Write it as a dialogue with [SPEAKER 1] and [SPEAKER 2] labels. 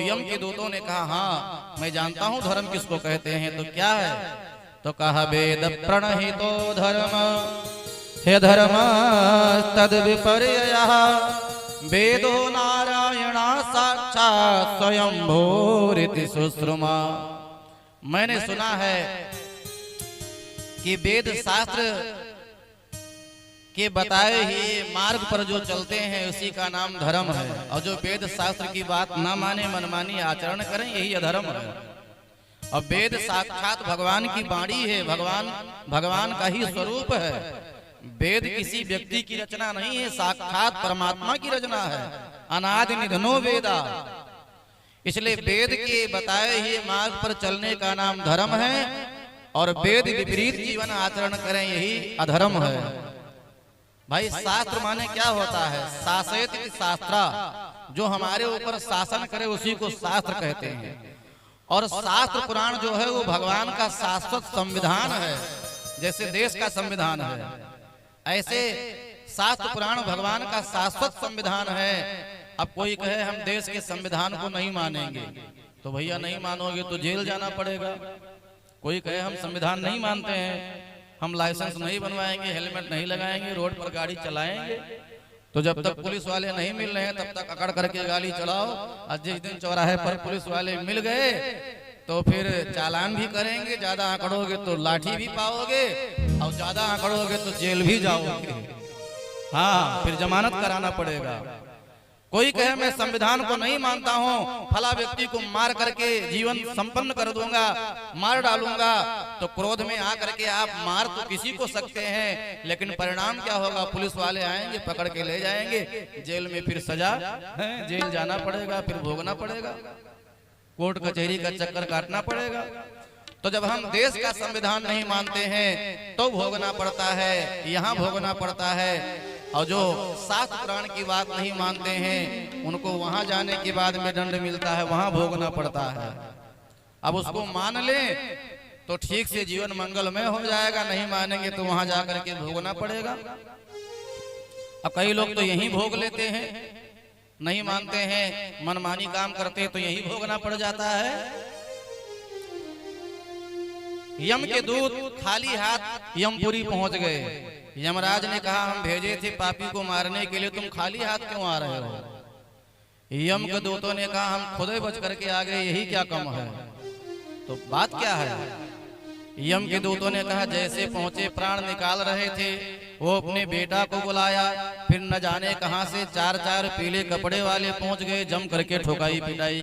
[SPEAKER 1] यम के दूतों ने कहा हाँ मैं जानता हूँ धर्म किसको कहते हैं। तो क्या है? तो कहा वेद प्रणहितो धर्म हे धर्म तद विपर्ययः वेदो नारायणा साक्षात् स्वयंभूरिति सुश्रुमा। मैंने सुना है कि वेद शास्त्र के बताए ही मार्ग पर जो चलते हैं उसी का नाम धर्म है, और जो वेद शास्त्र की बात ना माने मनमानी आचरण करें यही अधर्म है। और वेद साक्षात भगवान की वाणी है, भगवान का ही स्वरूप है। वेद किसी व्यक्ति की रचना नहीं है, साक्षात परमात्मा की रचना है। अनादि निधनो वेदा, इसलिए वेद के बताए हुए मार्ग पर चलने का नाम धर्म है, और वेद विपरीत जीवन आचरण करें यही अधर्म है। भाई शास्त्र माने क्या होता है? शासेत शास्त्रा, जो हमारे ऊपर शासन करे उसी को शास्त्र कहते हैं। और शास्त्र पुराण जो है वो भगवान का शाश्वत संविधान है, जैसे देश का संविधान है ऐसे शास्त्र पुराण भगवान का शाश्वत संविधान है। अब कोई कहे हम देश के संविधान को नहीं मानेंगे, तो भैया नहीं मानोगे तो जेल जाना पड़ेगा। कोई कहे हम संविधान नहीं मानते हैं, हम लाइसेंस नहीं बनवाएंगे, हेलमेट नहीं लगाएंगे, रोड पर गाड़ी चलाएंगे, तो जब तक पुलिस वाले नहीं मिल रहे हैं तब तक अकड़ करके गाड़ी चलाओ। और जिस दिन चौराहे पर पुलिस वाले मिल गए तो फिर चालान भी करेंगे, ज्यादा आंकड़ोगे तो लाठी भी पाओगे, और ज्यादा आंकड़ोगे तो जेल भी जाओगे। हाँ, फिर जमानत कराना पड़ेगा। कोई कहे मैं संविधान को नहीं मानता हूँ, फला व्यक्ति को मार करके जीवन संपन्न कर दूंगा, मार डालूंगा, तो क्रोध में आकर के आप मार तो किसी को सकते हैं, लेकिन परिणाम क्या होगा? पुलिस वाले आएंगे, पकड़ के ले जाएंगे जेल में, फिर सजा है, जेल जाना पड़ेगा, फिर भोगना पड़ेगा, कोर्ट कचहरी का चक्कर काटना पड़ेगा। तो जब हम देश का संविधान नहीं मानते हैं तो भोगना पड़ता है, यहाँ भोगना पड़ता है। और जो शास्त्र पुराण की बात नहीं मानते हैं उनको वहां जाने के बाद में दंड मिलता है, वहां भोगना पड़ता है। अब उसको मान ले तो ठीक से जीवन मंगलमय हो जाएगा, नहीं मानेंगे तो वहां जाकर के भोगना पड़ेगा। अब कई लोग तो यही भोग लेते हैं, नहीं मानते हैं, मनमानी काम करते हैं तो यही भोगना पड़ जाता है। यम के दूत खाली हाथ यमपुरी पहुंच गए। यमराज ने कहा हम भेजे थे पापी को मारने के लिए, तुम खाली हाथ क्यों आ रहे हो? यम के दूतों ने कहा हम खुद ही बच करके आ गए, यही क्या कम है? तो बात क्या है? यम के दूतों ने कहा जैसे पहुंचे प्राण निकाल रहे थे, वो अपने बेटा को बुलाया, फिर न जाने कहां से चार चार पीले कपड़े वाले पहुंच गए, जम करके ठोकाई पिटाई